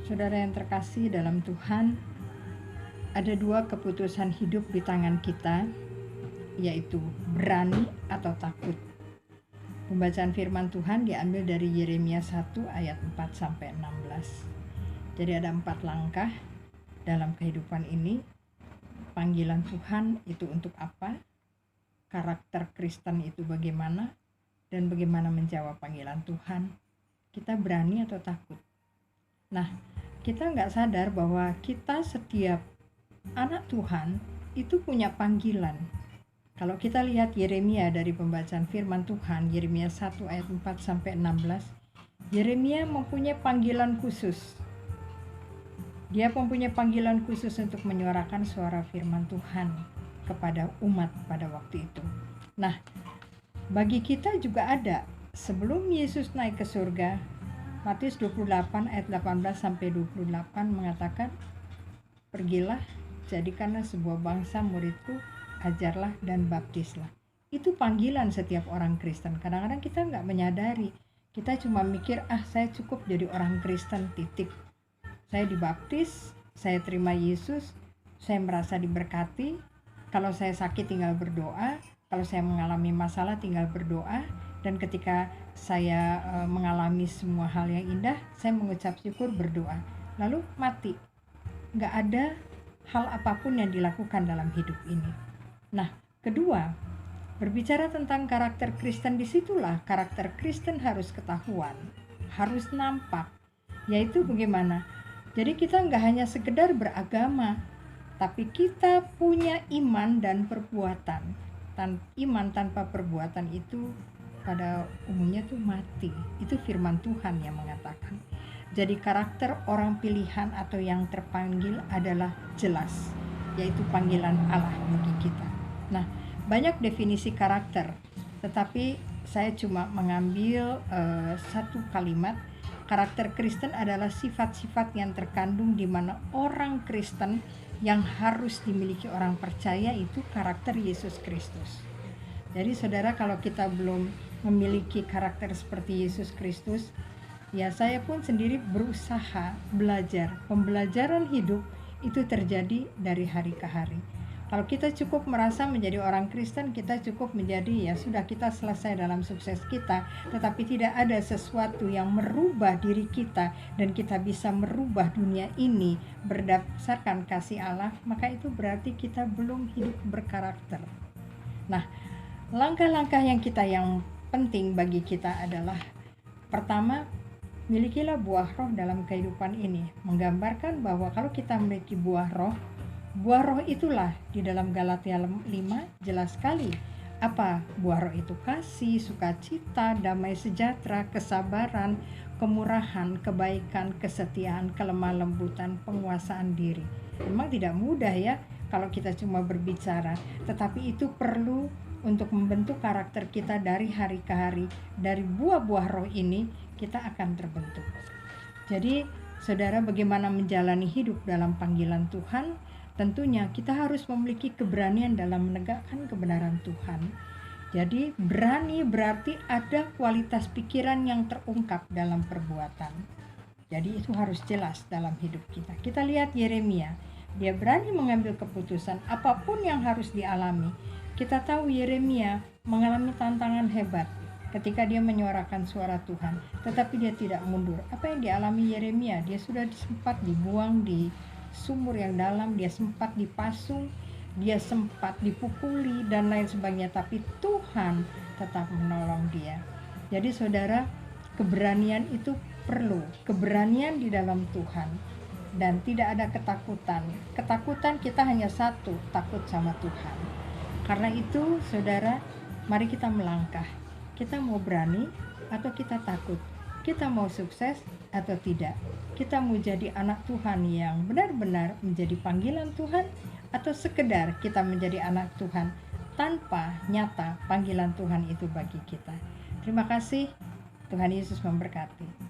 Saudara yang terkasih dalam Tuhan, ada dua keputusan hidup di tangan kita, yaitu berani atau takut. Pembacaan firman Tuhan diambil dari Yeremia 1 ayat 4-16. Jadi ada 4 langkah dalam kehidupan ini. Panggilan Tuhan itu untuk apa? Karakter Kristen itu bagaimana? Dan bagaimana menjawab panggilan Tuhan? Kita berani atau takut? Nah, kita nggak sadar bahwa kita setiap anak Tuhan itu punya panggilan. Kalau kita lihat Yeremia dari pembacaan firman Tuhan, Yeremia 1 ayat 4-16, Yeremia mempunyai panggilan khusus. Dia mempunyai panggilan khusus untuk menyuarakan suara firman Tuhan kepada umat pada waktu itu. Nah, bagi kita juga ada. Sebelum Yesus naik ke surga, Matius 28 ayat 18-28 mengatakan, "Pergilah, jadikanlah sebuah bangsa muridku, ajarlah dan baptislah." Itu panggilan setiap orang Kristen. Kadang-kadang kita nggak menyadari. Kita cuma mikir, saya cukup jadi orang Kristen, titik. Saya dibaptis, saya terima Yesus, saya merasa diberkati. Kalau saya sakit tinggal berdoa, kalau saya mengalami masalah tinggal berdoa, dan ketika saya mengalami semua hal yang indah, saya mengucap syukur, berdoa, lalu mati. Nggak ada hal apapun yang dilakukan dalam hidup ini. Nah, kedua, berbicara tentang karakter Kristen, disitulah karakter Kristen harus ketahuan, harus nampak. Yaitu bagaimana? Jadi kita nggak hanya sekedar beragama, tapi kita punya iman dan perbuatan. Iman tanpa perbuatan itu pada umumnya tuh mati. Itu firman Tuhan yang mengatakan. Jadi karakter orang pilihan atau yang terpanggil adalah jelas, yaitu panggilan Allah bagi kita. Nah, banyak definisi karakter, tetapi saya cuma mengambil satu kalimat. Karakter Kristen adalah sifat-sifat yang terkandung di mana orang Kristen yang harus dimiliki orang percaya itu karakter Yesus Kristus. Jadi saudara, kalau kita belum memiliki karakter seperti Yesus Kristus, ya saya pun sendiri berusaha belajar. Pembelajaran hidup itu terjadi dari hari ke hari. Kalau kita cukup merasa menjadi orang Kristen, kita cukup menjadi, ya sudah, kita selesai dalam sukses kita, tetapi tidak ada sesuatu yang merubah diri kita dan kita bisa merubah dunia ini berdasarkan kasih Allah, maka itu berarti kita belum hidup berkarakter. Nah, langkah-langkah yang penting bagi kita adalah, pertama, milikilah buah roh dalam kehidupan ini. Menggambarkan bahwa kalau kita memiliki buah roh itulah di dalam Galatia 5 jelas sekali. Apa buah roh itu? Kasih, sukacita, damai sejahtera, kesabaran, kemurahan, kebaikan, kesetiaan, kelemah lembutan, penguasaan diri. Memang tidak mudah ya kalau kita cuma berbicara, tetapi itu perlu untuk membentuk karakter kita dari hari ke hari. Dari buah-buah roh ini kita akan terbentuk. Jadi saudara, bagaimana menjalani hidup dalam panggilan Tuhan? Tentunya kita harus memiliki keberanian dalam menegakkan kebenaran Tuhan. Jadi berani berarti ada kualitas pikiran yang terungkap dalam perbuatan. Jadi itu harus jelas dalam hidup kita. Kita lihat Yeremia, dia berani mengambil keputusan apapun yang harus dialami. Kita tahu Yeremia mengalami tantangan hebat ketika dia menyuarakan suara Tuhan, tetapi dia tidak mundur. Apa yang dialami Yeremia? Dia sudah sempat dibuang di sumur yang dalam, dia sempat dipasung, dia sempat dipukuli dan lain sebagainya, tapi Tuhan tetap menolong dia. Jadi saudara, keberanian itu perlu, keberanian di dalam Tuhan, dan tidak ada ketakutan. Ketakutan kita hanya satu, takut sama Tuhan. Karena itu saudara, mari kita melangkah. Kita mau berani atau kita takut? Kita mau sukses atau tidak? Kita mau jadi anak Tuhan yang benar-benar menjadi panggilan Tuhan, atau sekedar kita menjadi anak Tuhan tanpa nyata panggilan Tuhan itu bagi kita? Terima kasih. Tuhan Yesus memberkati.